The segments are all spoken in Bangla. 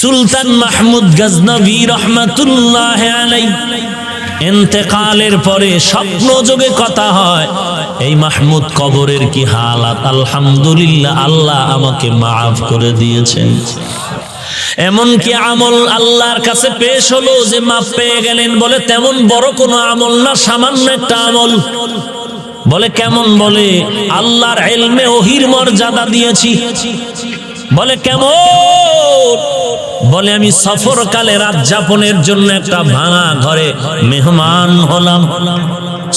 সুলতান মাহমুদ গজনভী রহমাতুল্লাহ আলাইহি ইন্তেকালের পরে স্বপ্ন যোগে কথা হয়, এই মাহমুদ কবরের কি হালাত, আলহামদুলিল্লাহ আল্লাহ আমাকে মাফ করে দিয়েছেন। এমন কি আমল আল্লাহর কাছে পেশ হলো যে মাফ পেয়ে গেলেন? বলে তেমন বড় কোনো আমল না, সামান্য একটা আমল। বলে কেমন? বলে আল্লাহর ইলমে ওহির মর্যাদা দিয়েছি। বলে কেমন? বলে আমি সফরকালে রাত যাপনের জন্য একটা ভাঙা ঘরে মেহমান হলাম,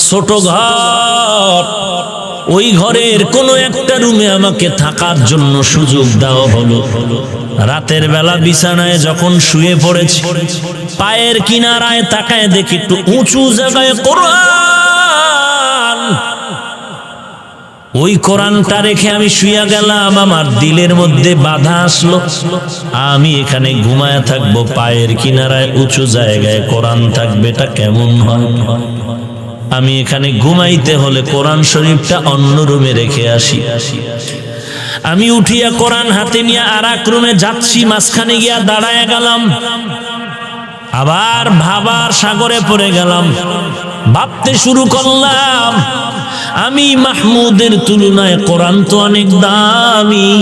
ছোট ঘর, ওই ঘরের কোনো একটা রুমে আমাকে থাকার জন্য সুযোগ দেওয়া হলো। রাতের বেলা বিছানায় যখন শুয়ে পড়েছি, পায়ের কিনারায় তাকায় দেখি একটু উঁচু জায়গায় কোরআন। ওই কোরআনটা রেখে আমি শুয়ে গেলাম, আমার দিলের মধ্যে বাধা আসলো, আমি এখানে ঘুমায় থাকবো, পায়ের কিনারায় উঁচু জায়গায় কোরআন থাকবে, এটা কেমন হয়? আমি এখানে ঘুমাইতে হলে কোরআন শরীফটা অন্য রুমে রেখে আসি। আমি উঠিয়া কোরআন হাতে নিয়ে আর এক রুমে যাচ্ছি, মাঝখানে গিয়া দাঁড়ায় গেলাম, আবার ভাবার সাগরে পড়ে গেলাম। ভাবতে শুরু করলাম, আমি মাহমুদের তুলনায় কোরআন তো অনেক দামি,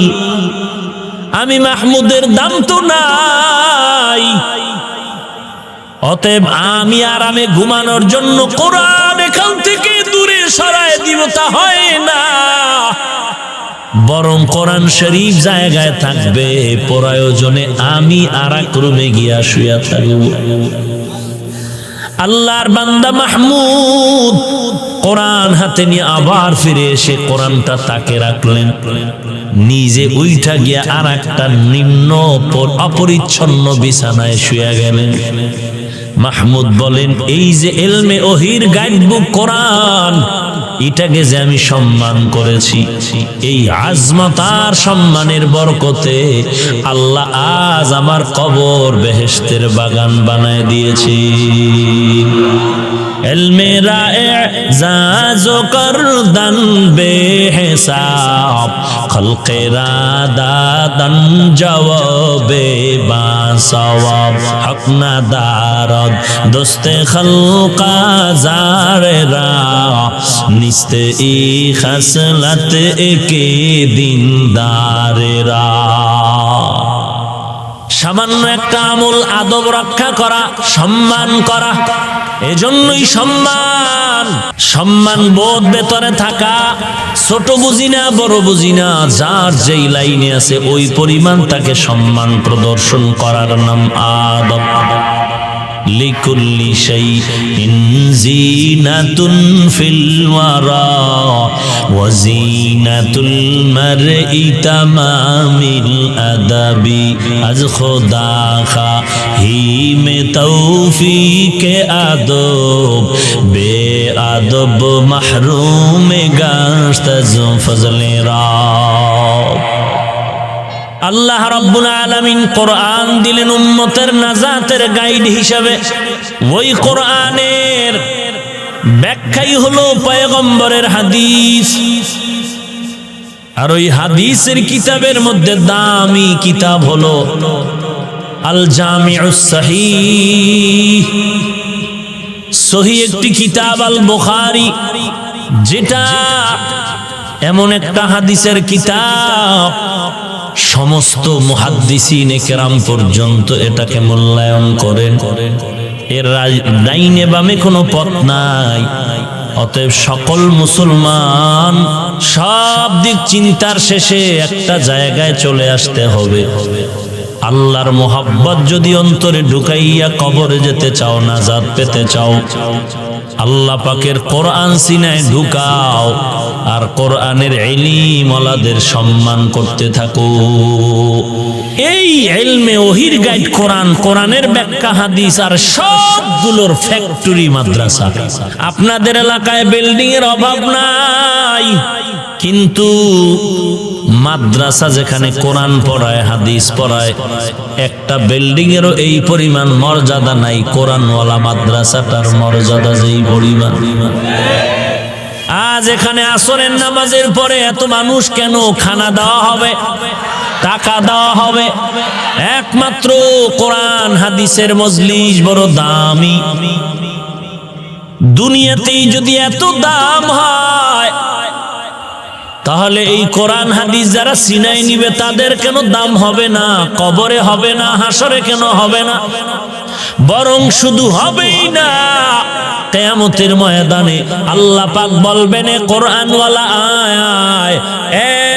আমি মাহমুদের দাম তো নাই, অতএব আমি আরামে ঘুমানোর জন্য কোরআন এখান থেকে দূরে সরায় দিব, তা হয় না, বরং কোরআন শরীফ জায়গায় থাকবে, প্রয়োজনে আমি আর এক রুমে গিয়া শুয়া থাকব। আল্লাহর বান্দা মাহমুদ কোরআন হাতে নিয়ে আবার ফিরে এসে কোরআনটা তাকে রাখলেন, নিজে উইঠা গিয়া আর একটা নিম্ন অপরিচ্ছন্ন বিছানায় শুয়ে গেলেন। মাহমুদ বলেন, এই যে ইলমে ওহির গাইডবুক কোরআন, এটাকে যে আমি সম্মান করেছি, এই আজমত আর সম্মানের বরকতে আল্লাহ আজ আমার কবর বেহেশতের বাগান বানায় দিয়েছি। ইলমে রা'জাজো করদান বেহিসাব, খলকে রাদাদান জওয়াবে বাসওয়াব, হক না দারদ দোস্তে খলকা জারেরা, নিস্তে ই খাসলাত একে দিনদারেরা। সামান্য একটা আমল আদব রক্ষা করা, সম্মান করা, এজন্যই সম্মান বোধ ভেতরে থাকা, ছোট বুঝি না বড় বুঝি না, যার যেই লাইনে আছে ওই পরিমাণ তাকে সম্মান প্রদর্শন করার নাম আদব। লিকুল্লি শাইইন জিনাতুন ফিল ওয়ারা ওয়া জিনাতুল মারই তামামিল আদাবি, আজ খোদা খাহি মে তৌফিকে আদব, বে আদব মাহরুম গাশত আজ ফজলে রাব। আল্লাহ রাব্বুল আলামিন কোরআন দিলেন উম্মতের নাজাতের গাইড হিসাবে। ওই কোরআনের ব্যাখ্যাই হলো পয়গম্বরের হাদিস, আর ওই হাদিসের কিতাবের মধ্যে দামি কিতাব হলো আল জামিউস সহিহ, সহিহ একটি কিতাব আল বুখারী, যেটা এমন একটা হাদিসের কিতাব সমস্ত মুহাদ্দিসিনে কেরাম পর্যন্ত এটাকে মূল্যায়ন করেন, এর ডাইনে বামে কোনো পথ নাই। অতএব সকল মুসলমান সব দিক চিন্তার শেষে একটা জায়গায় চলে আসতে হবে, আল্লাহর মোহাব্বত যদি অন্তরে ঢুকাইয়া কবরে যেতে চাও, নাজাত পেতে চাও, আল্লাহ পাকের কোরআন সিনায় ঢুকাও, আর কোরআনের ইলম ওয়ালাদের সম্মান করতে থাকো। এই ইলমে ওহির গাইড কোরআন, কোরআনের ব্যাখ্যা হাদিস আর সবগুলোর ফ্যাক্টরি মাদ্রাসা। আপনাদের এলাকায় বিল্ডিং এর অভাব নাই, কিন্তু মাদ্রাসা যেখানে কোরআন পড়ায়, হাদিস পড়ায়, একটা বিল্ডিং এরও এই পরিমাণ মর্যাদা নাই, কোরআনওয়ালা মাদ্রাসাটার মর্যাদা যেই পরিমাণ। আজ এখানে আসরের নামাজের পরে এত মানুষ কেন খানা দেওয়া হবে? টাকা দেওয়া হবে। একমাত্র কোরআন হাদিসের মজলিস বড় দামি। দুনিয়াতেই যদি এত দাম হয়, তাহলে এই কোরআন হাদিস যারা সিনাই নিবে তাদের কেন দাম হবে না? কবরে হবে না, হাসরে কেন হবে না? বরং শুধু হবেই না, কিয়ামতের ময়দানে আল্লাহ পাক বলবেন, কোরআনওয়ালা আয়,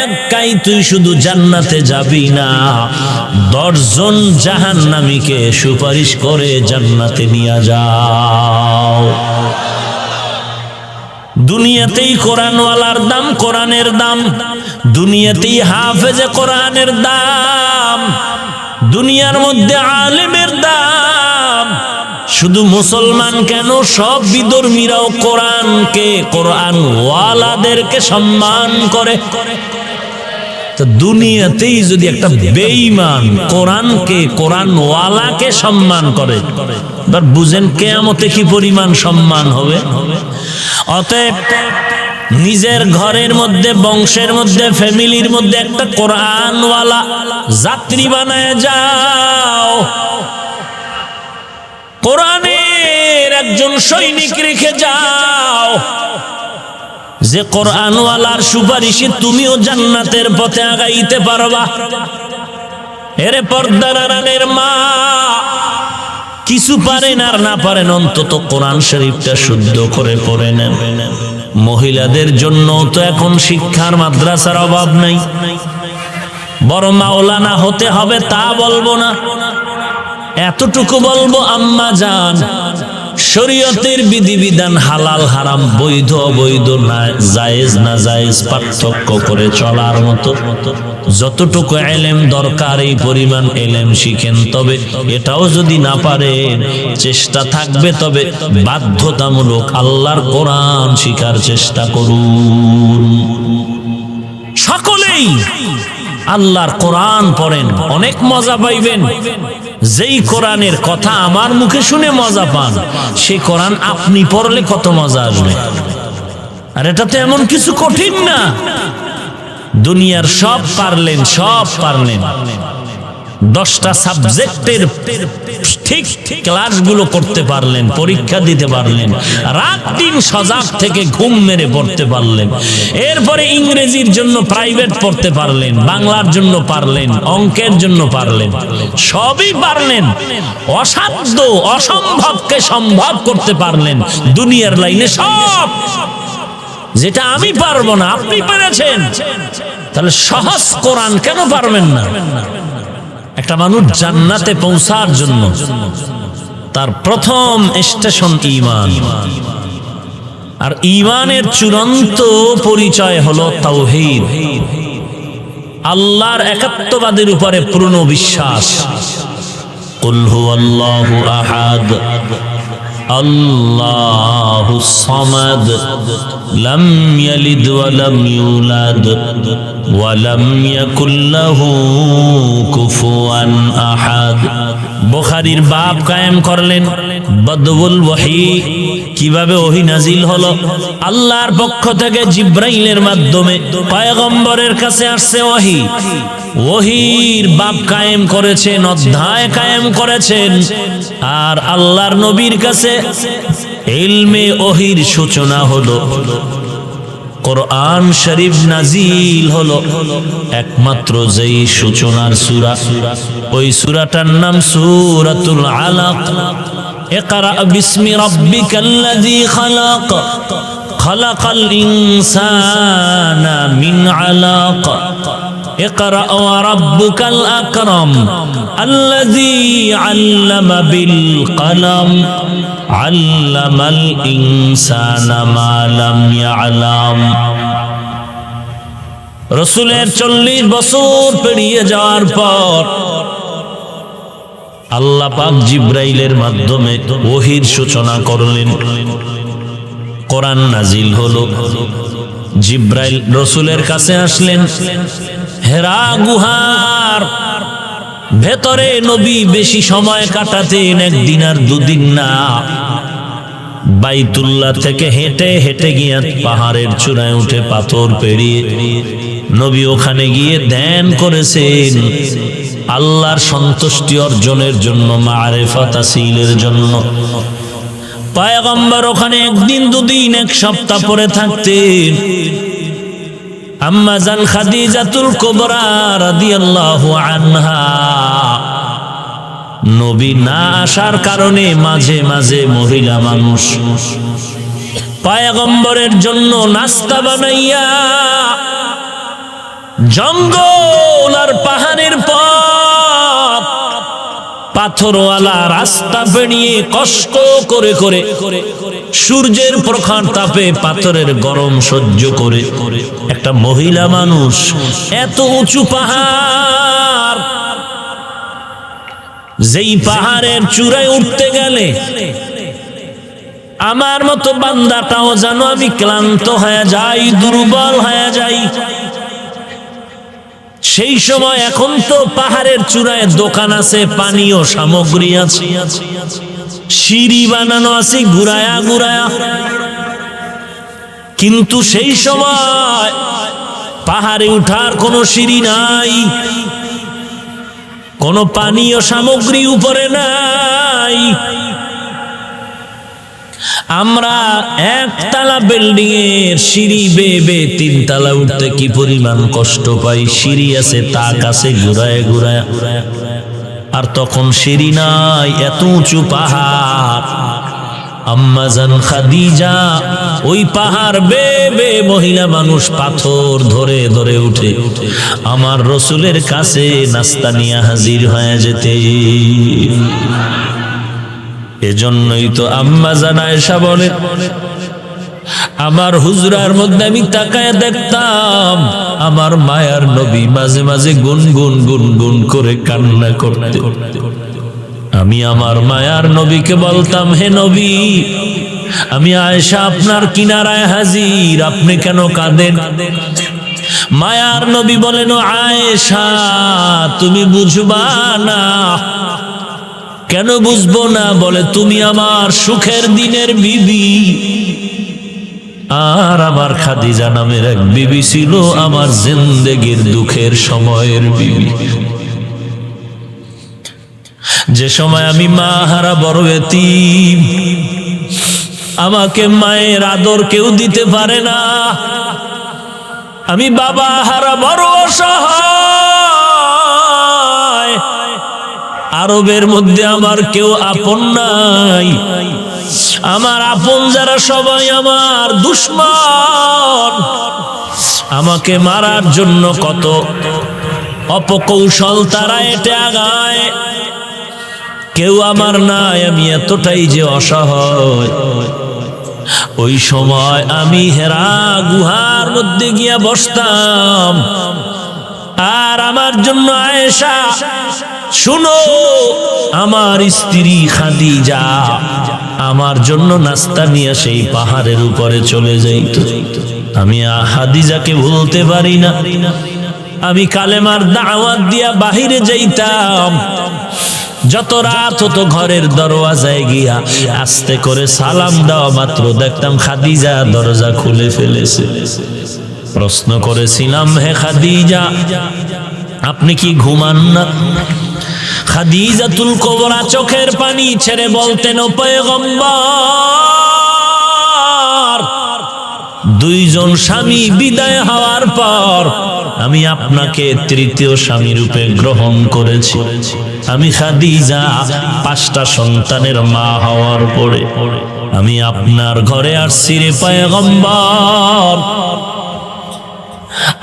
একাই তুই শুধু জান্নাতে যাবি না, 10 জন জাহান্নামীকে সুপারিশ করে জান্নাতে নিয়ে যাও। দুনিয়াতেই কোরআনওয়ালার দাম, কোরআনের দাম, দুনিয়াতেই হাফেজে কোরআনের দাম, দুনিয়ার মধ্যে আলেমের দাম। শুধু মুসলমান কেন, সব বিধর্মীরাও কোরআনকে, কোরআনওয়ালাদেরকে সম্মান করে। তো দুনিয়াতেই যদি একটা বেঈমান কোরআনকে, কোরআনওয়ালাকে সম্মান করে, এবার বুঝেন কিয়ামতে কি পরিমাণ সম্মান হবে। অতএব নিজের ঘরের মধ্যে, বংশের মধ্যে, ফ্যামিলির মধ্যে একটা কোরআনওয়ালা যাত্রী বানায় যাও, কোরআনের একজন সৈনিক রেখে যাও, যে কোরআনওয়ালার সুপারিশে তুমিও জান্নাতের পথে আগাইতে পারবা। এরে পর্দার আড়ালের মা, কিছু পারেন আর না পারেন, অন্তত কোরআন শরীফটা শুদ্ধ করে পড়ে নেন। মহিলাদের জন্য তো এখন শিক্ষার মাদ্রাসার অভাব নাই, বড় মাওলানা হতে হবে তা বলবো না, এতটুকু বলবো, আম্মা জান, শরীয়তের বিধিবিধান, হালাল হারাম, বৈধ অবৈধ, না জায়েজ না জায়েজ পার্থক্য করে চলার মতো যতটুকু এলেম দরকার, এই পরিমাণ এলেম শিখেন। তবে এটাও যদি না পারেন, চেষ্টা থাকবে, তবে বাধ্যতামূলক আল্লাহর কোরআন শিখার চেষ্টা করুন। সকলেই আল্লাহর কোরআন পড়েন, অনেক মজা পাইবেন। যেই কোরআনের কথা আমার মুখে শুনে মজা পান, সেই কোরআন আপনি পড়লে কত মজা আসবে। আর এটা তো এমন কিছু কঠিন না, দুনিয়ার সব পারলেন, সব পারলেন, 10টা সাবজেক্টের ঠিক ক্লাসগুলো করতে পারলেন, পরীক্ষা দিতে পারলেন, রাত দিন সজাগ থেকে ঘুম মেরে পড়তে পারলেন, এরপরে ইংরেজির জন্য প্রাইভেট পড়তে পারলেন, বাংলার জন্য পারলেন, অঙ্কের জন্য পারলেন, সবই পারলেন। অসাধ্য অসম্ভবকে সম্ভব করতে পারলেন দুনিয়ার লাইনে সব। যেটা আমি পারবো না আপনি পেরেছেন, তাহলে সহজ কোরআন কেন পারবেন না? একটা মানুষ জান্নাতে পৌঁছার জন্য তার প্রথম স্টেশন ঈমান, আর ঈমানের চূড়ান্ত পরিচয় হলো তাওহীদ, আল্লাহর একাত্মবাদের উপরে পূর্ণ বিশ্বাস। কুল হুয়াল্লাহু আহাদ আল্লাহুস সামাদ লাম ইয়ালিদ ওয়া লাম ইউলাদ ওয়া লাম ইয়াকুল লাহু কুফুয়ান আহাদ। বুখারীর বাব কায়েম করলেন, বদউল ওহী, কিভাবে ওহী নাজিল হলো। আল্লাহর পক্ষ থেকে জিবরাইলের মাধ্যমে পয়গম্বরের কাছে আসছে ওহী, ওহীর বাব কায়েম করেছেন, অধ্যায় কায়েম করেছেন। আর আল্লাহর নবীর কাছে ইলমে ওহীর সূচনা হলো, কোরআন শরীফ নাজিল হলো। একমাত্র যেই সূচনার সূরা, ওই সূরাটার নাম সূরাতুল আলাক। ইকরা বিসমি রাব্বিকাল্লাযী খালাক, খালাকাল ইনসানা মিন আলাক, ইকরা ওয়া রাব্বুকাল আকরাম আল্লাযী আল্লামা বিল কলম আল্লামাল ইনসানা মা লাম ইয়ালাম। রাসূলের 40 বছর পেরিয়ে যাওয়ার পর আল্লাহ পাক জিবরাইলের মাধ্যমে ওহীর সূচনা করলেন, কোরআন নাজিল হলো। জিবরাইল রাসূলের কাছে আসলেন। হেরা গুহার ভেতরে নবী বেশি সময় কাটাতেন, একদিন আর দুদিন না। বাইতুল্লাহ থেকে হেঁটে হেঁটে গিয়ে পাহাড়ের চূড়ায় উঠে পাথর পেরিয়ে নবী ওখানে গিয়ে ধ্যান করেছেন আল্লাহর সন্তুষ্টি অর্জনের জন্য, মারিফাত হাসিলের জন্য। পয়গম্বর ওখানে একদিন দুদিন এক সপ্তাহ পরে থাকতেন। আম্মা জান খাদিজাতুল কুবরা রাদিয়াল্লাহু আনহা নবী না আসার কারণে মাঝে মাঝে মহিলা মানুষ পয়গম্বরের জন্য নাস্তা বানাইয়া জঙ্গল আর পাহাড়ের পথ পাথরওয়ালা রাস্তা পেরিয়ে কষ্ট করে করে সূর্যের প্রখর তাপে পাথরের গরম সহ্য করে একটা মহিলা মানুষ এত উঁচু পাহাড়, যেই পাহাড়ের চূড়ায় উঠতে গেলে আমার মতো বান্দাটাও যেন আমি ক্লান্ত হয়ে যাই, দুর্বল হয়ে যাই। সেই সময় এখন তো পাহাড়ের চূড়ায় দোকান আছে, পানীয় সামগ্রী আছে, সিঁড়ি বানানো আছে ঘুরায়া ঘুরায়া, কিন্তু সেই সময় পাহাড়ে উঠার কোনো সিঁড়ি নাই, কোনো পানীয় সামগ্রী উপরে নাই। আমরা একতলা বিল্ডিং এর সিঁড়ি বেয়ে বেয়ে তিনতলা উঠতে কি পরিমাণ কষ্ট পাই। সিঁড়ি আছে, তাক আছে, ঘুরায় ঘুরায়, আর তখন সিঁড়ি নাই, এত উঁচু পাহাড়। আম্মা জান খাদিজা ওই পাহাড় বেয়ে বেয়ে মহিলা মানুষ পাথর ধরে ধরে উঠে আমার রসুলের কাছে নাস্তা নিয়ে হাজির হয়ে যেতে। এজন্যই তো আম্মা জান আয়েশা বলে, আমার হুজরার মধ্যে আমি তাকায় দেখতাম আমার মায়ার নবী মাঝে মাঝে গুনগুন গুনগুন করে কান্না করতে। আমি আমার মায়ার নবীকে বলতাম, হে নবী, আমি আয়েশা আপনার কিনারায় হাজির, আপনি কেন কাঁদেন? মায়ার নবী বলেন, আয়েশা তুমি বুঝবা না। কেন বুঝবো না? বলে, তুমি আমার সুখের দিনের বিবি, আর আমার খাদিজা নামের এক বিবি ছিল আমার জিন্দেগির দুঃখের সময়ের বিবি। যে সময় আমি মা হারা বড় এতিম, আমাকে মায়ের আদর কেউ দিতে পারে না, আমি বাবা হারা বড় অসহায়, আরবের মধ্যে আমার কেউ আপন নাই, আমার আপন যারা সবাই আমার দুশমন, আমাকে মারার জন্য কত অপকৌশল তারা এটে আগায়, কেউ আমার নাই, আমি এতটাই যে অসহায়। ওই সময় আমি হেরা গুহার মধ্যে গিয়া বসতাম, আর আমার জন্য আয়েশা, শুনো, আমার স্ত্রী খাদিজা আমার জন্য নাস্তা নিয়ে সেই পাহাড়ের উপরে চলে যাইত। আমি খাদিজাকে ভুলতে পারি না। আমি কালেমার দাওয়াত দিয়া বাহিরে যাইতাম, যত রাত হতো ঘরের দরওয়াজায় গিয়া আস্তে করে সালাম দেওয়া মাত্র দেখতাম খাদিজা দরজা খুলে ফেলেছে। প্রশ্ন করেছিলাম, হে খাদিজা, আপনি কি ঘুমান না? খাদিজাতুল কুবরা চোখের পানি ছেড়ে বলতেন, ও পয়গম্বর, দুইজন স্বামী বিদায় হওয়ার পর আমি আপনাকে তৃতীয় স্বামী রূপে গ্রহণ করেছি। আমি খাদিজা 5টা সন্তানের মা হওয়ার পরে আমি আপনার ঘরে আসছি রে পয়গম্বর।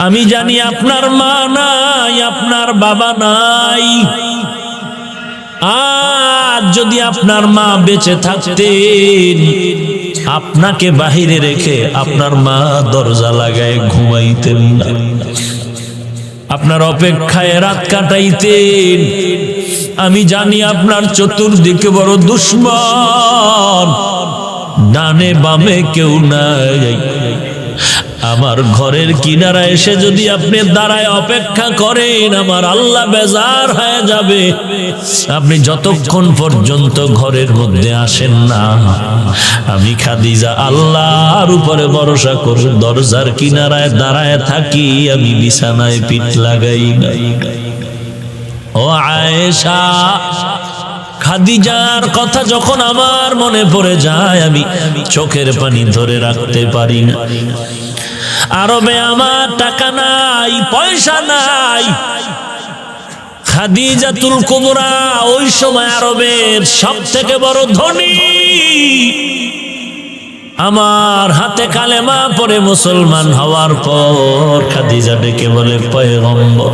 আমি জানি আপনার মা নাই, আপনার বাবা নাই, আর যদি আপনার মা বেঁচে থাকতেন, আপনাকে বাহিরে রেখে আপনার মা দরজা লাগায় ঘুমাইতেন না, আপনার অপেক্ষায় রাত কাটাইতেন। আমি জানি আপনার চতুর্দিকে বড় দুশমন, ডানে বামে কেউ নাই, আমার ঘরের কিনারা এসে যদি আপনি দাঁড়ায় অপেক্ষা করেন, আমার আল্লাহ বেজার হয়ে যাবে। আপনি যতক্ষণ পর্যন্ত ঘরের মধ্যে আসেন না, আমি খাদিজা আল্লাহর উপরে ভরসা করে দরজার কিনারায় দাঁড়ায় থাকি, আমি বিছানায় পিঠ লাগাই না। ও আয়েশা, খাদিজার কথা যখন আমার মনে পড়ে যায়, আমি চোখের পানি ধরে রাখতে পারি না। আরবে আমার টাকা নাই, পয়সা নাই। খাদিজাতুল কুবরা ওই সময় আরবের সবথেকে বড় ধনী। আমার হাতে কালেমা পড়ে মুসলমান হওয়ার পর খাদিজা ডেকে বলে, পয়গম্বর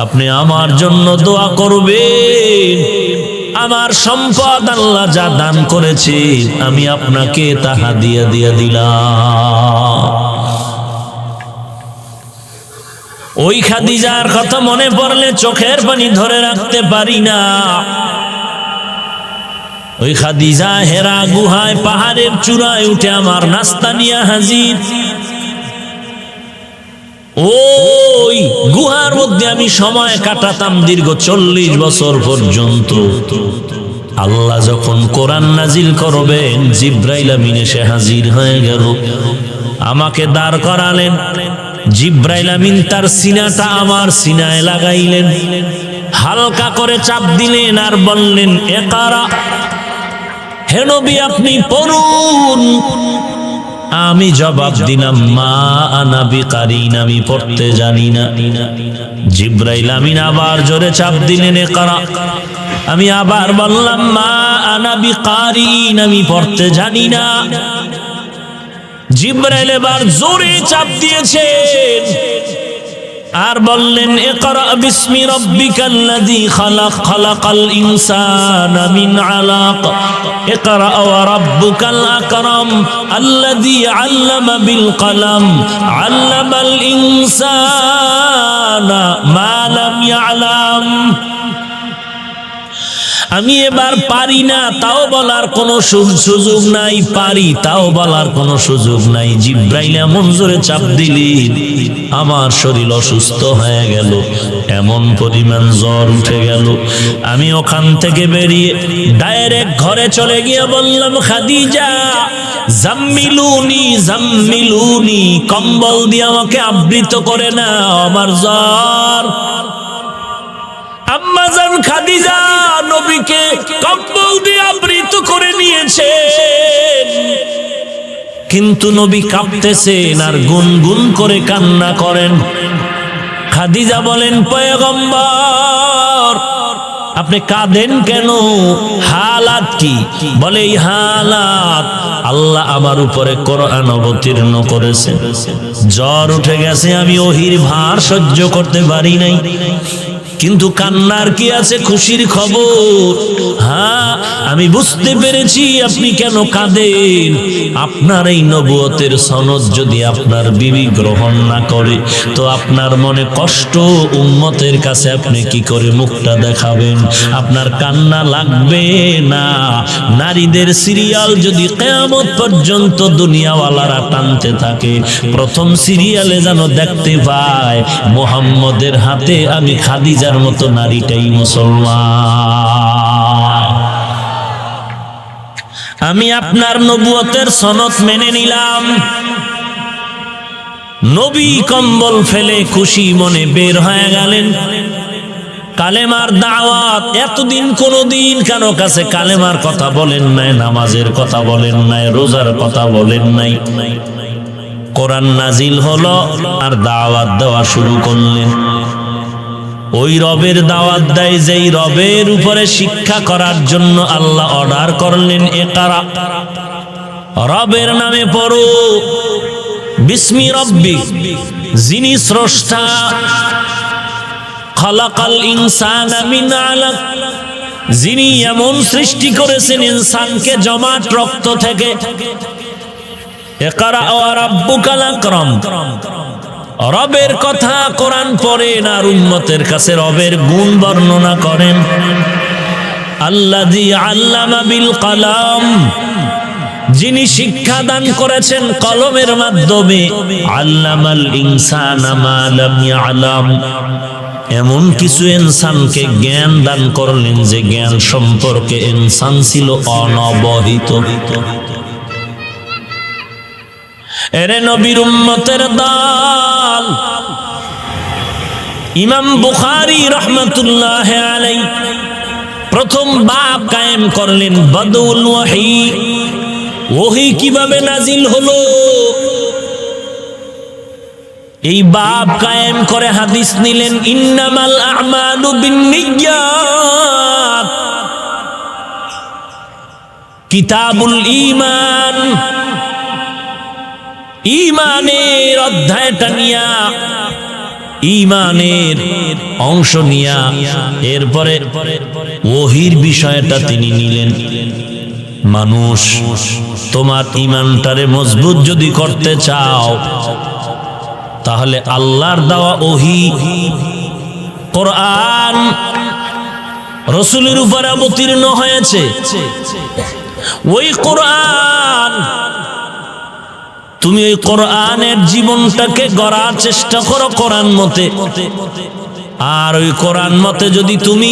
আপনি আমার জন্য দোয়া করবেন। আমার সম্পদ আল্লাহ যা দান করেছে আমি আপনাকে তা হাদিয়া দিয়ে দিলাম। ওই খাদিজার কথা মনে পড়লে চোখের পানি ধরে রাখতে পারি না। ওই খাদিজা হেরা গুহায় পাহাড়ের চূড়ায় উঠে আমার নাস্তা নিয়ে হাজির। ওই গুহার মধ্যে আমি সময় কাটাতাম দীর্ঘ 40 বছর পর্যন্ত। আল্লাহ যখন কোরআন নাজিল করবেন, জিব্রাইল আমিন এসে হাজির হয়ে গেল, আমাকে দাঁড় করালেন। জিব্রাইল আমিন তার সিনাটা আমার সিনায় লাগাইলেন, হালকা করে চাপ দিলেন আর বললেন, ইকরা, হে নবী আপনি পড়ুন। আমি জবাব দিলাম, মা আনা বিকারিন, আমি পড়তে জানি না। জিব্রাইল আমিন আবার জোরে চাপ দিলেন, ইকরা। আমি আবার বললাম, মা আনা বিকারিন, আমি পড়তে জানি না। জিব্রাইল এবার জোরে চাপ দিয়েছেন আর বললেন, ইকরা বিসমি রাব্বিকাল্লাযী খালাক, খালাকাল ইনসানা মিন আলাক, ইকরা ওয়া রাব্বুকাল আকরাম আল্লাযী আল্লামা বিল কলম, আল্লামাল ইনসানা মা লাম ইয়ালাম। আমি এবার পারি না তাও বলার কোনো সুযোগ নাই, পারি তাও বলার কোনো সুযোগ নাই। জিব্রাইল এমন জোরে চাপ দিলেন, আমার শরীর অসুস্থ হয়ে গেল, এমন পরিমাণ জ্বর উঠে গেল। আমি ওখান থেকে বেরিয়ে ডাইরেক্ট ঘরে চলে গিয়ে বললাম, খাদিজা জাম্মিলুনি জাম্মিলুনি, কম্বল দিয়ে আমাকে আবৃত করে না, আমার জ্বর। আম্মা জান খাদিজা নবীকে কম্বল দিয়ে আবৃত করে নিয়েছেন, কিন্তু নবী কাঁপতেছেন আর গুনগুন করে কান্না করেন। খাদিজা বলেন, পয়গম্বর আপনি কাঁদেন কেন, হালাত কি? বলে, এই হালাত আল্লাহ আমার উপরে কোরআন অবতীর্ণ করেছেন, জ্বর উঠে গেছে, আমি ওহির ভার সহ্য করতে পারি নাই। কিন্তু কান্নার কি আছে, খুশির খবর। হ্যাঁ, আমি বুঝতে পেরেছি আপনি কেন কাঁদেন। আপনার এই নবুয়তের সনদ যদি আপনার বিবি গ্রহণ না করে, তো আপনার মনে কষ্ট, উম্মতের কাছে আপনি কি করে মুখটা দেখাবেন? আপনার কান্না লাগবে না। নারীদের সিরিয়াল যদি কিয়ামত পর্যন্ত দুনিয়াওয়ালারা টানতে থাকে, প্রথম সিরিয়ালে যেন দেখতে পায় মুহাম্মদের হাতে আমি খাদিজার মতো নারীটাই মুসলমান। আমি আপনার নবুয়তের সনদ মেনে নিলাম। নবী কম্বল ফেলে খুশি মনে বের হয়ে গেলেন। কালেমার দাওয়াত, এতদিন কোনদিন কারো কাছে কালেমার কথা বলেন নাই, নামাজের কথা বলেন নাই, রোজার কথা বলেন নাই। কোরআন নাজিল হলো আর দাওয়াত দেওয়া শুরু করলেন। ওই রবের দাওয়াত দেয় যেই রবের উপরে শিক্ষা করার জন্য আল্লাহ অর্ডার করলেন, ইকরা, রবের নামে পড়ো, বিসমি রব্বিক, যিনি স্রষ্টা, খালাকাল ইনসানা মিন আলাক, যিনি এমন সৃষ্টি করেছেন ইনসানকে জমাট রক্ত থেকে। ইকরা ওয়া রাব্বুকাল আকরাম, রবের কথা কোরআন পড়েন আর উম্মতের কাছে রবের গুণ বর্ণনা করেন। আল্লাযী আল্লামা বিল কলম, যিনি শিক্ষা দান করেছেন কলমের মাধ্যমে, আল্লামাল ইনসানা মা লাম ইয়ালাম, এমন কিছু ইনসানকে জ্ঞান দান করলেন যে জ্ঞান সম্পর্কে ইনসান ছিল অনবহিত। এরে নবীর উম্মতের দল, ইমাম বুখারী রাহমাতুল্লাহ আলাইহি প্রথম বাব কায়েম করলেন বাদউল ওয়াহি, ওহী কিভাবে নাজিল হলো এই বাব কায়েম করে হাদিস নিলেন। ইন্নামাল আ'মালু বিন্নিয়াত, কিতাবুল ঈমান, ঈমানের অধ্যায়টা নিয়া, ঈমানের অংশ নিয়া এরপরে ওহীর বিষয়টা তিনি নিলেন। মানুষ, তোমার ঈমানটারে মজবুত যদি করতে চাও তাহলে আল্লাহর দেওয়া ওহী কোরআন রাসূলের উপর অবতীর্ণ হয়েছে। ওই কোরআন, তুমি ওই কোরআনের জীবনটাকে গড়ার চেষ্টা করো কোরআন মতে। আর ওই কোরআন মতে যদি তুমি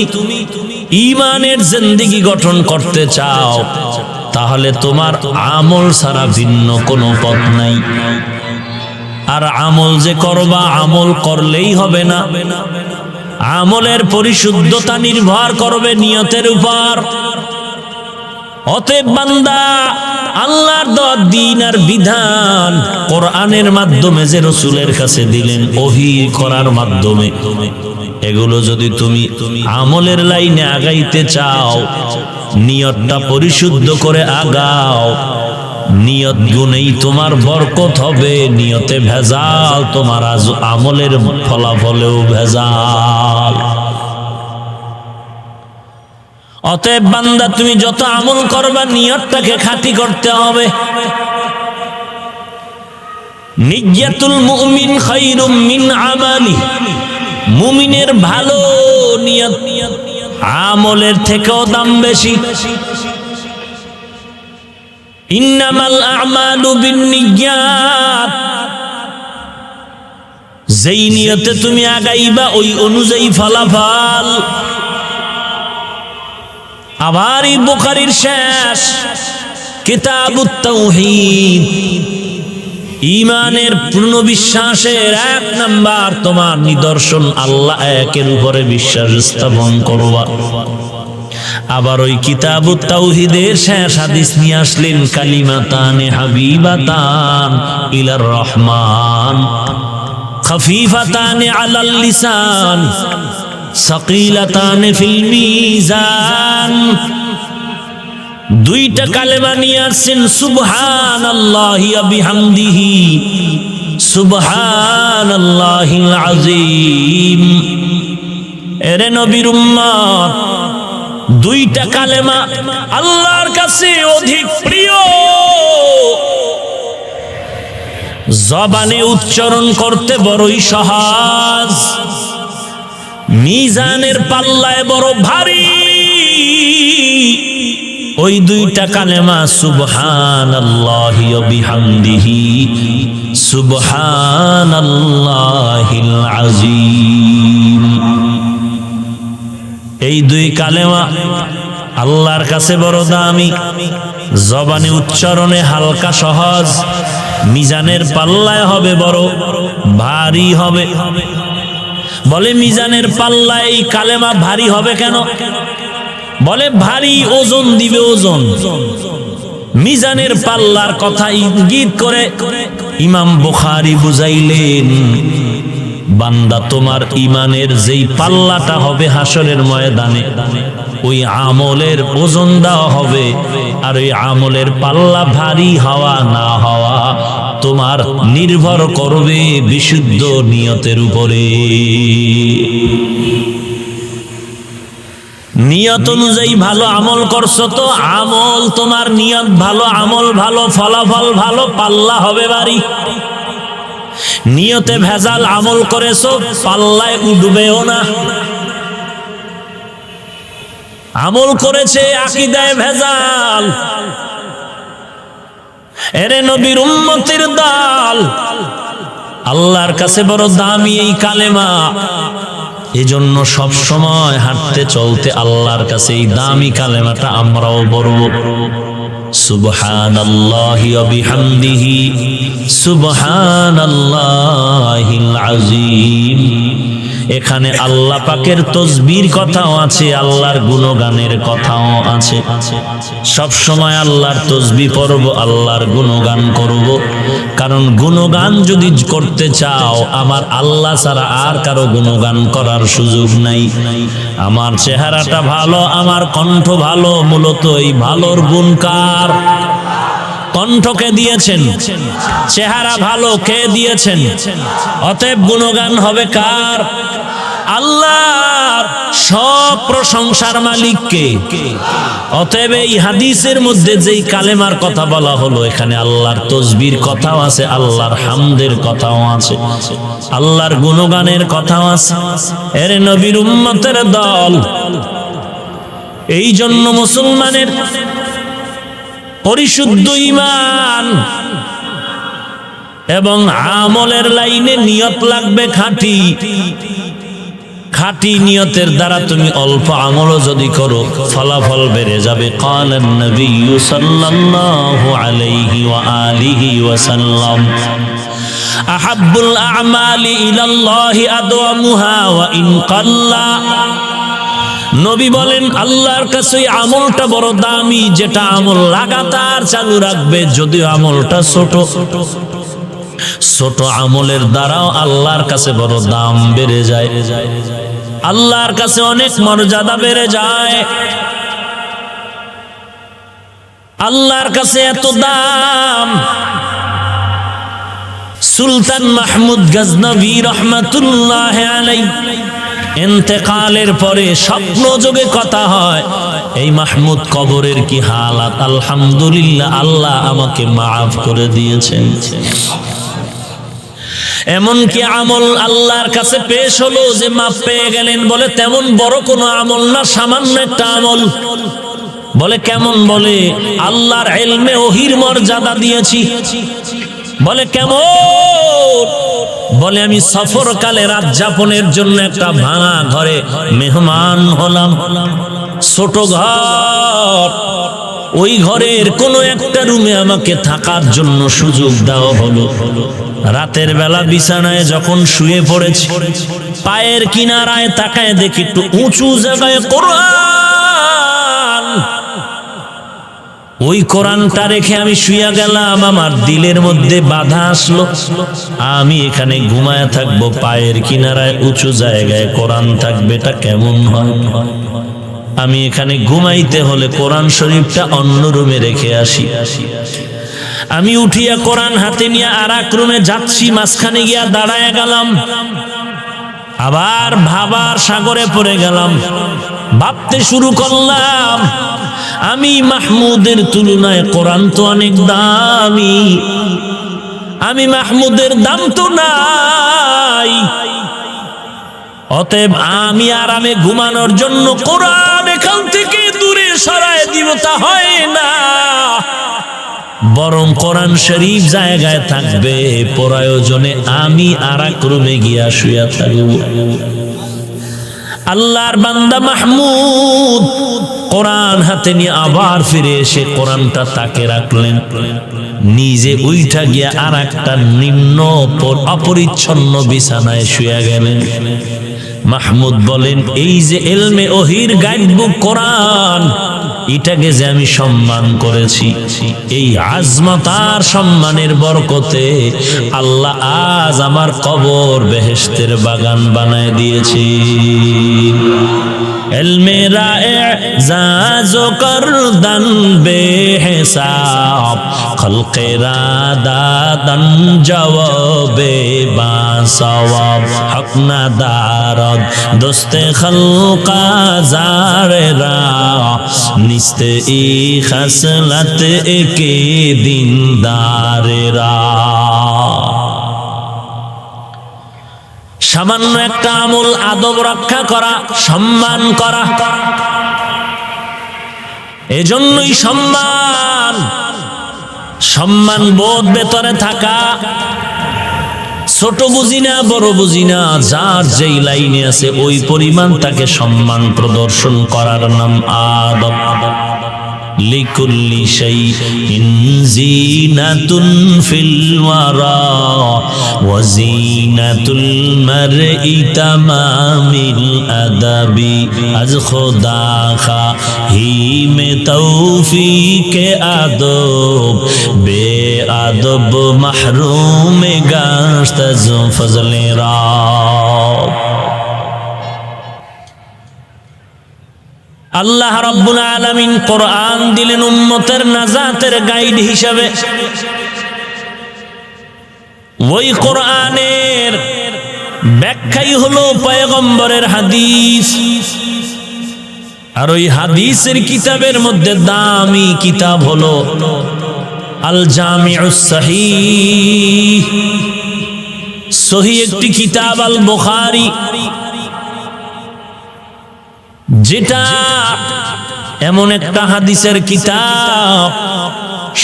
ঈমানের জিন্দেগি গঠন করতে চাও তাহলে তোমার আমল ছাড়া ভিন্ন কোনো পথ নাই। আর আমল যে করবা, আমল করলেই হবে না, আমলের পরিশুদ্ধতা নির্ভর করবে নিয়তের উপর। অতএব বান্দা, আল্লাহর দেওয়া দ্বীন আর বিধান কোরআনের মাধ্যমে যে রাসূলের কাছে দিলেন ওহী করার মাধ্যমে, এগুলো যদি তুমি আমলের লাইনে আগাইতে চাও, নিয়তটা পরিশুদ্ধ করে আগাও, নিয়ত গুণেই তোমার বরকত হবে। নিয়তে ভেজাল, তোমার আমলের ফলাফলেও ভেজাল। অতএব বান্দা, তুমি যত আমল করবা নিয়তটাকে খাঁটি করতে হবে। নিয়্যাতুল মুমিন খায়রুম মিন আমালি, মুমিনের ভালো নিয়ত আমলের থেকেও দাম বেশি। ইন্নামাল আ'মালু বিন্নিয়াত, যেই নিয়তে তুমি আগাইবা ওই অনুযায়ী ফলাফল। আবার এই বুখারীর শেষ কিতাবুত তাওহীদ, ঈমানের পূর্ণ বিশ্বাসের এক নাম্বার তোমার নিদর্শন আল্লাহ একের উপরে বিশ্বাস স্থাপন করবা। আবার ওই কিতাবুত তাওহীদের শেষ হাদিস নিয়ে আসলেন, কালিমাতানে হাবিবাতান ইলার রহমান, খাফিফাতানে আলাল লিসান, সাকিলাতানে ফিল মিজান। দুইটা কালেমা নিয়ে আসছেন, সুবহানাল্লাহি ওয়া বিহামদিহি, সুবহানাল্লাহিল আযীম। এরে নবীর উম্মত, দুইটা কালেমা আল্লাহর কাছে অধিক প্রিয়, জবানে উচ্চারণ করতে বড়ই সহজ, মিজানের পাল্লায় বড় ভারী। ওই দুইটা কালেমা সুবহানাল্লাহি ওয়া বিহামদিহি, সুবহানাল্লাহিল আযীম। এই দুই কালেমা আল্লাহর কাছে বড় দামি, জবানে উচ্চারণে হালকা সহজ, মিজানের পাল্লায় হবে বড় ভারী হবে। বলে মিজানের পাল্লায় এই কালেমা ভারী হবে কেন? বলে ভারী ওজন দিবে, ওজন। মিজানের পাল্লার কথা ইঙ্গিত করে ইমাম বুখারী বুঝাইলেন, বান্দা তোমার ঈমানের যেই পাল্লাটা হবে হাসরের ময়দানে, ওই আমলের ওজন দেওয়া হবে। আর ওই আমলের পাল্লা ভারী হওয়া না হওয়া তোমার নির্ভর করবে বিশুদ্ধ নিয়তের উপরে। নিয়ত অনুযায়ী ভালো আমল করছো তো আমল, তোমার নিয়ত ভালো, আমল ভালো, ফলাফল ভালো, পাল্লা হবে ভারী। নিয়তে ভেজাল আমল করেছো, পাল্লায় উঠবেও না। আমল করেছে আকীদায় ভেজাল, এরে নবীর উম্মতের দল, আল্লাহর কাছে বড় দামি এই কালেমা। এজন্য সব সময় হাঁটতে চলতে আল্লাহর কাছে এই দামি কালেমাটা আমরাও বলব, সুবহানাল্লাহি ওয়া বিহামদিহি সুবহানাল্লাহিল আযীম। এখানে আল্লাহ পাকের তসবির কথাও আছে, আল্লাহর গুণগানের কথাও আছে। সব সময় আল্লাহর তসবিহ পড়ব, আল্লাহর গুণগান করব। কারণ গুণগান যদি করতে চাও, আমার আল্লাহ ছাড়া আর কারো গুণগান করার সুযোগ নাই। আমার চেহারাটা ভালো, আমার কণ্ঠ ভালো, মূলত এই ভালোর গুণ কার? কণ্ঠকে দিয়েছেন, চেহারা ভালো কে দিয়েছেন? অতএব গুণগান হবে কার? আল্লাহর। সব প্রশংসার মালিক কে? অতএব এই হাদিসের মধ্যে যেই কালেমার কথা বলা হলো, এখানে আল্লাহর তসবির কথাও আছে, আল্লাহর হামদের কথাও আছে, আল্লাহর গুণগানের কথাও আছে। এর নবীর উম্মতের দল, এই জন্য মুসলমানের পরিশুদ্ধ ঈমান এবং আমলের লাইনে নিয়ত লাগবে খাঁটি। খাঁটি নিয়তের দ্বারা তুমি অল্প আমলও যদি করো, ফলাফল বেড়ে যাবে। ক্বালান নবিয়্যু সাল্লাল্লাহু আলাইহি ওয়া আলিহি ওয়া সাল্লাম, আহাব্বুল আ'মালি ইলাল্লাহি আদওয়ামুহা ওয়া ইন কাল্লা। নবী বলেন, আল্লাহর কাছে আমলটা বড় দামি, যেটা আমল লাগাতার চালু রাখবে, যদিও আমলটা ছোট। ছোট আমলের দ্বারাও আল্লাহর কাছে বড় দাম বেড়ে যায়, আল্লাহর কাছে অনেক মর্যাদা বেড়ে যায়। আল্লাহর কাছে এত দাম। সুলতান মাহমুদ গজনভী রহমাতুল্লাহ আলাইহি ইন্তেকালের পরে স্বপ্ন যোগে কথা হয়, এই মাহমুদ কবরের কি হালাত। আলহামদুলিল্লাহ, আল্লাহ আমাকে মাফ করে দিয়েছেন। এমন কি আমল আল্লাহর কাছে পেশ হলো যে মাফ পেয়ে গেলেন? বলে তেমন বড় কোনো আমল না, সামান্য একটা আমল। বলে কেমন? বলে আল্লাহর ইলমে ওহির মর্যাদা দিয়েছি। বলে কেমন? বলে আমি সফরকালে রাত যাপনের জন্য একটা ভাঙা ঘরে মেহমান হলাম, ছোট ঘর। ওই ঘরের কোনো একটা রুমে আমাকে থাকার জন্য সুযোগ দেওয়া হলো। রাতের বেলা বিছানায় যখন শুয়ে পড়েছি, পায়ের কিনারায় তাকায় দেখি একটু উঁচু জায়গায় কোরআন। ওই কোরআনটা রেখে আমি শুয়ে গেলাম। আমার দিলের মধ্যে বাধা আসলো, আমি এখানে ঘুমায় থাকবো, পায়ের কিনারায় উঁচু জায়গায় কোরআন থাকবে, এটা কেমন হয়? আমি এখানে ঘুমাইতে হলে কোরআন শরীফটা অন্য রুমে রেখে আসি। আমি উঠিয়া কোরআন হাতে নিয়ে আর এক রুমে যাচ্ছি, মাঝখানে গিয়া দাঁড়ায় গেলাম। আবার ভাবার সাগরে পড়ে গেলাম, ভাবতে শুরু করলাম, আমি মাহমুদের তুলনায় কোরআন তো অনেক দামি, আমি মাহমুদের দাম তো নাই। অতএব আমি আরামে ঘুমানোর জন্য কোরআন এখান থেকে দূরে সরায় দিব, তা হয় না। বরং কোরআন শরীফ জায়গায় থাকবে, প্রয়োজনে আমি আর এক রুমে গিয়া শুয়া থাকব। আল্লাহর বান্দা মাহমুদ কোরআন হাতে নিয়ে আবার ফিরে এসে কোরআনটা তাকে রাখলেন, নিজে উইঠা গিয়া আর একটা নিম্ন অপরিচ্ছন্ন বিছানায় শুয়ে গেলেন। মাহমুদ বলেন, এই যে ইলমে ওহির গাইডবুক কোরআন, এটাকে যে আমি সম্মান করেছি, এই আজমত আর সম্মানের বরকতে আল্লাহ আজ আমার কবর বেহেশতের বাগান বানায় দিয়েছি। ইলমে রা'জাজ করদান বেহিসাব, খলকে রাদাদান জওয়াবে বাসওয়াব, হক না দারদ দোস্তে খলকা জারেরা, নিস্তে ই খাসলাত একে দিনদারেরা। সামান্য একটা আমল আদব রক্ষা করা, সম্মান করা, এজন্যই সম্মান। সম্মান বোধ ভেতরে থাকা, ছোট বুঝি না বড় বুঝি না, যার যেই লাইনে আছে ওই পরিমাণ তাকে সম্মান প্রদর্শন করার নাম আদব। লিকুল্লি শাইইন জিনাতুন ফিল ওয়ারা ওয়া জিনাতুল মারই তামামিল আদাবি আজ খোদা খাহি মে তৌফিকে আদব বে আদব মাহরুম গাশত আজ ফজলে রব। আল্লাহ রাব্বুল আলামিন কোরআন দিলেন উম্মতের নাজাতের গাইড হিসাবে। ওই কোরআনের ব্যাখ্যাই হলো পয়গম্বরের হাদিস। আর ওই হাদিসের কিতাবের মধ্যে দামি কিতাব হলো আল জামিউস সহিহ। সহিহ একটি কিতাব আল বুখারী, যেটা এমন একটা হাদিসের কিতাব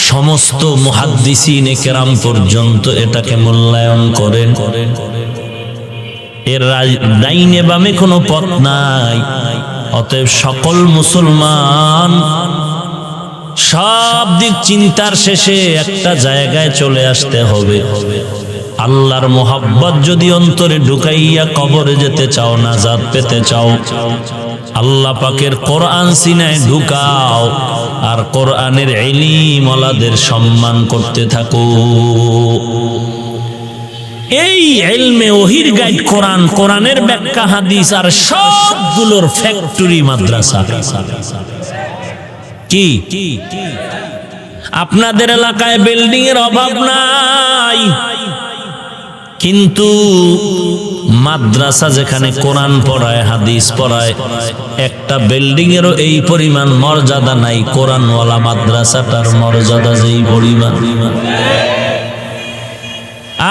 সমস্ত মুহাদ্দিসিনে কেরাম পর্যন্ত এটাকে মূল্যায়ন করেন। এর ডাইনে বামে কোনো পথ নাই। অতএব সকল মুসলমান সব দিক চিন্তার শেষে একটা জায়গায় চলে আসতে হবে। আল্লাহর মোহাব্বত যদি অন্তরে ঢুকাইয়া কবরে যেতে চাও, নাজাত পেতে চাও, আল্লাহ পাকের কোরআন সিনায় ঢুকাও আর কোরআনের ইলম ওয়ালাদের সম্মান করতে থাকো। এই ইলমে ওহির গাইড কোরআন, কোরআনের ব্যাখ্যা হাদিস আর সবগুলোর ফ্যাক্টরি মাদ্রাসা। কি আপনাদের এলাকায় বিল্ডিং এর অভাব নাই, কিন্তু মাদ্রাসা যেখানে কোরআন পড়ায় হাদিস পড়ায় একটা বিল্ডিং এরও এই পরিমাণ মর্যাদা নাই। কোরআনওয়ালা মাদ্রাসাটার মর্যাদা যেই পরিমাণ।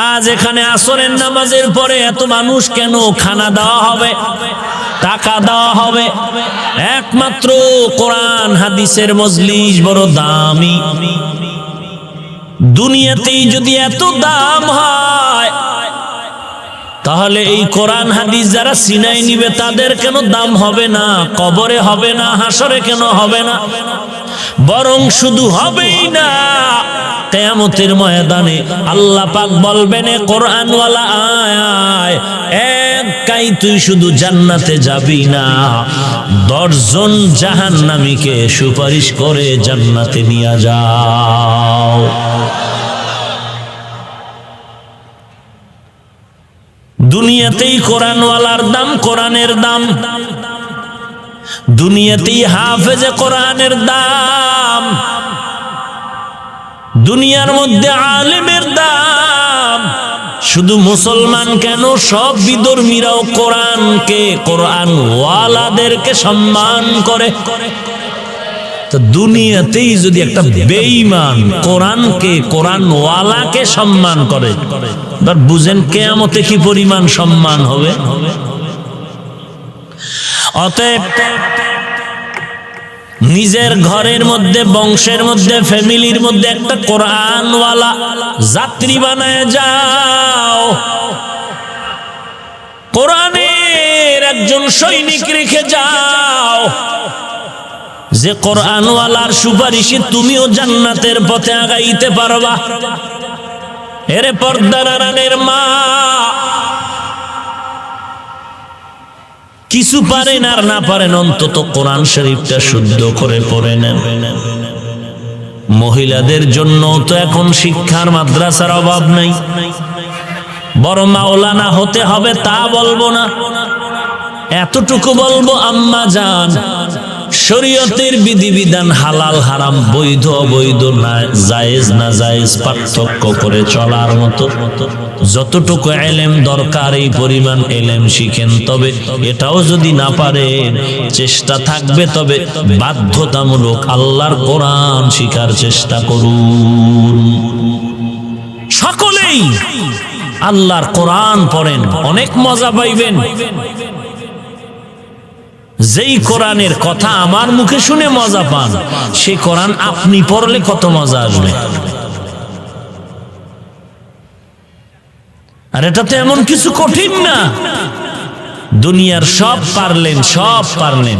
আজ এখানে আসরের নামাজের পরে এত মানুষ কেন? খানা দেওয়া হবে, টাকা দেওয়া হবে, একমাত্র কোরআন হাদিসের মজলিস বড় দামি। দুনিয়াতেই যদি এত দাম হয়, তাহলে এই কোরআন হাদিস যারা সিনাই নিবে তাদের কেন দাম হবে না? কবরে হবে না, হাসরে কেন হবে না? বরং শুধু হবেই না, কিয়ামতের ময়দানে আল্লাহ পাক বলবেন, কোরআনওয়ালা আয় একাই তুই শুধু জান্নাতে যাবি না, 10 জন জাহান্নামীকে সুপারিশ করে জান্নাতে নিয়ে যাও। দুনিয়াতেই কোরআনওয়ালার দাম, কোরআনের দাম। দুনিয়াতেই হাফেজে কোরআনের দাম। দুনিয়ার মধ্যে আলেমের দাম। শুধু মুসলমান কেন, সব বিধর্মীরাও কোরআনকে, কোরআন ওয়ালাদেরকে সম্মান করে। তো দুনিয়াতেই যদি একটা বেঈমান কোরআনকে, কোরআন ওয়ালাকে সম্মান করে, এবার বুঝেন কিয়ামতে কি পরিমাণ সম্মান হবে। অতএব নিজের ঘরের মধ্যে, বংশের মধ্যে, ফ্যামিলির মধ্যে একটা কোরআনওয়ালা যাত্রী বানায় যাও। কোরআনের একজন সৈনিক রেখে যাও, যে কোরআনওয়ালার সুপারিশে তুমিও জান্নাতের পথে আগাইতে পারবা। এরে পর্দার আড়ালের মা, কিছু পারেন আর না পারেন, অন্তত কোরআন শরীফটা শুদ্ধ করে পড়ে নেন। মহিলাদের জন্য তো এখন শিক্ষার মাদ্রাসার অভাব নাই। বড় মাওলানা হতে হবে তা বলবো না, এতটুকু বলবো, আম্মা জান, শরীয়তের বিধিবিধান, হালাল হারাম, বৈধ অবৈধ, না জায়েজ না জায়েজ পার্থক্য করে চলার মতো যতটুকু ইলম দরকার এই পরিমাণ ইলম শিখেন। তবে এটাও যদি না পারেন, চেষ্টা থাকবে, তবে বাধ্যতামূলক আল্লাহর কোরআন শিখার চেষ্টা করুন। সকলেই আল্লাহর কোরআন পড়েন, অনেক মজা পাইবেন। যেই কোরআনের কথা আমার মুখে শুনে মজা পান, সেই কোরআন আপনি পড়লে কত মজা আসবে। আর এটা তো এমন কিছু কঠিন না, দুনিয়ার সব পারলেন, সব পারলেন,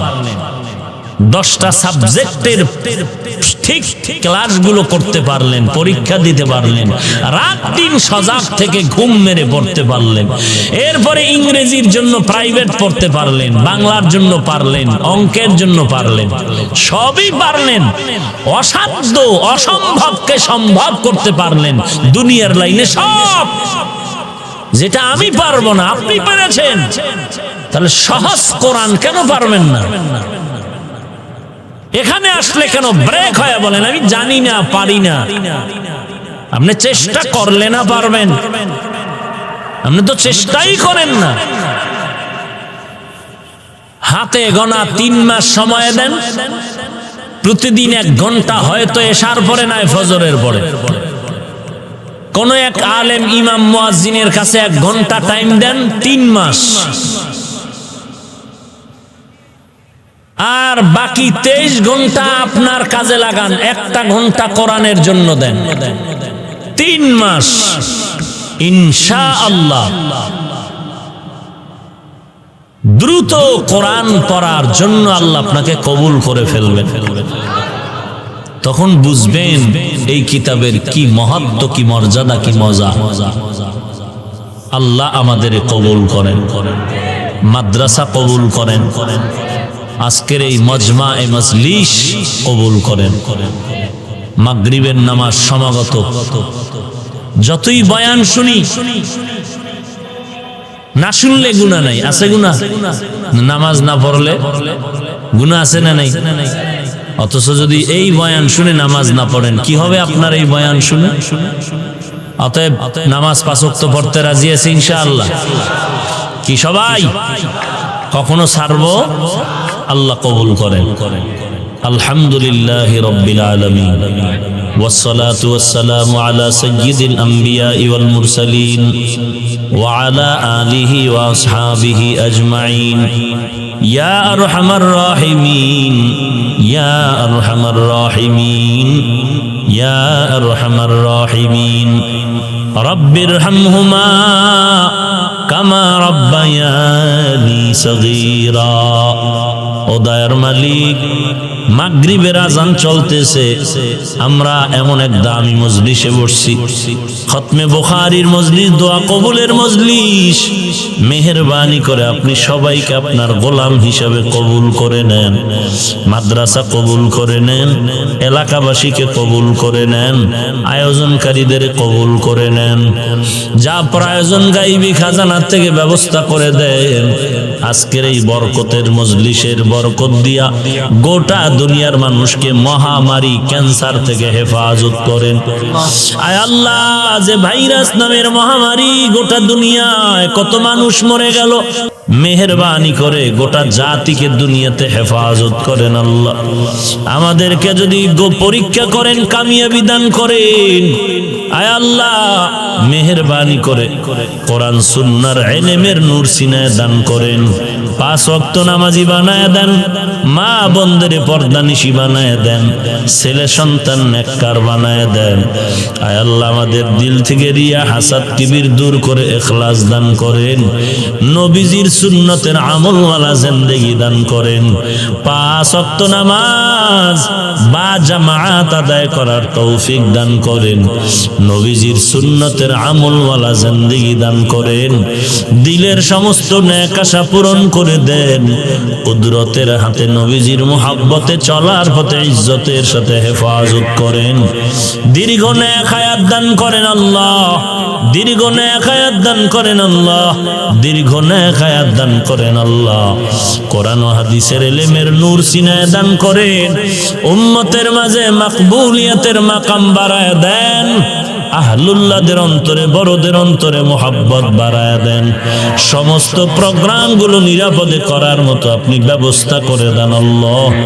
10টা সাবজেক্টের ঠিক ক্লাসগুলো করতে পারলেন, পরীক্ষা দিতে পারলেন, রাত দিন সজাগ থেকে ঘুম মেরে পড়তে পারলেন, এরপরে ইংরেজির জন্য প্রাইভেট পড়তে পারলেন, বাংলার জন্য পারলেন, অঙ্কের জন্য পারলেন, সবই পারলেন, অসাধ্য অসম্ভবকে সম্ভব করতে পারলেন দুনিয়ার লাইনে সব। যেটা আমি পারবো না আপনি পেরেছেন, তাহলে সহজ কোরআন কেন পারবেন না? এখানে আসলে কেন ব্রেক হয়ে বলেন আমি জানি না, পারি না? আপনি চেষ্টা করলে না পারবেন? আপনি তো চেষ্টাই করেন না। হাতে গোনা 3 মাস সময় দেন, প্রতিদিন 1 ঘন্টা, হয়তো এশার পরে নয় ফজরের পরে। কোন এক আলেম ইমাম মুয়াজ্জিনের কাছে 1 ঘন্টা টাইম দেন, 3 মাস। আর বাকি 23 ঘন্টা আপনার কাজে লাগান, 1টা ঘন্টা কোরআনের জন্য দেন, 3 মাস ইনশাআল্লাহ দ্রুত কোরআন পড়ার জন্য আল্লাহ আপনাকে কবুল করে ফেলবেন। তখন বুঝবেন এই কিতাবের কি মহত্ব, কি মর্যাদা, কি মজা। আল্লাহ আমাদের কবুল করেন, মাদ্রাসা কবুল করেন, আজকের এই মজমা এ মজলিস কবুল করেন। মাগরিবের নামাজ সমাগত, যতই বয়ান শুনি, না শুনলে গুনাহ নাই, আছে গুনাহ? নামাজ না পড়লে গুনাহ আছে না নাই? অথচ যদি এই বয়ান শুনে নামাজ না পড়েন, কি হবে আপনার এই বয়ান শুনে? অতএব নামাজ 5 ওয়াক্ত পড়তে রাজি আছে ইনশাআল্লাহ? কি সবাই? কখনো ছাড়বো? আল্লাহ কবুল করেন। আলহামদুলিল্লাহি রাব্বিল আলামিন, والصلاة والسلام على سيد الأنبياء والمرسلين وعلى آله وأصحابه أجمعين يا أرحم الراحمين يا أرحم الراحمين يا أرحم الراحمين رب ارحمهما كما ربياني صغيرا। ও দয়ার মালিক, মাগরিবের আজান চলতেছে, আমরা এমন এক দামি মজলিসে বসছি, খতমে বুখারীর মজলিস, দোয়া কবুলের মজলিস। মেহেরবানি করে আপনি সবাইকে আপনার গোলাম হিসাবে কবুল করে নেন, মাদ্রাসা কবুল করে নেন, এলাকাবাসীকে কবুল করে নেন, আয়োজনকারীদের কবুল করে নেন, যা প্রয়োজন গাইবি খাজানার থেকে ব্যবস্থা করে দেন। আজকের এই বরকতের মজলিসের বরকত দিয়া গোটা দুনিয়ার মানুষকে মহামারী ক্যান্সার থেকে হেফাজত করেন। আয় আল্লাহ, যে ভাইরাস নামের মহামারী গোটা দুনিয়ায় কত মানুষ মরে গেল, মেহেরবানি করে গোটা জাতিকে দুনিয়াতে হেফাজত করেন। আল্লাহ আমাদেরকে যদি পরীক্ষা করেন, কামিয়াবি দান করেন। আয় আল্লাহ মেহেরবানি করে কোরআন সুন্নাহর ইলমের নূর সিনায় দান করেন, 5 ওয়াক্ত নামাজি বানায় দেন, মা বোনদের পর্দানিশী বানায় দেন, ছেলে সন্তান নেককার বানায় দেন। আয় আল্লাহ আমাদের দিল থেকে রিয়া, হাসাদ, কিবির দূর করে ইখলাস দান করেন, নবীজির সুন্নতের আমলওয়ালা জিন্দেগি দান করেন, 5 ওয়াক্ত নামাজ বা জামাআত আদায় করার তৌফিক দান করেন, নবীজির সুন্নতের আমলওয়ালা জিন্দেগি দান করেন, দিলের সমস্ত নেক আশা পূরণ করে দেন, কুদরতের হাতে নবীজির মুহাব্বতে চলার পথে ইজ্জতের সাথে হেফাজত করেন, দীর্ঘ নেক হায়াত দান করেন আল্লাহ, দীর্ঘ নেক হায়াত দান করেন আল্লাহ, দীর্ঘ নেক হায়াত দান করেন আল্লাহ। কোরআন ও হাদিসের ইলমের নূর সিনায় দান করেন, উম্মতের মাঝে মাকবুলিয়াতের মাকাম বাড়ায় দেন, আহলুল্লাহদের অন্তরে, বড়দের অন্তরে মুহাব্বত বাড়ায় দেন, সমস্ত প্রোগ্রামগুলো নিরাপদে করার মতো আপনি ব্যবস্থা করে দেন আল্লাহ।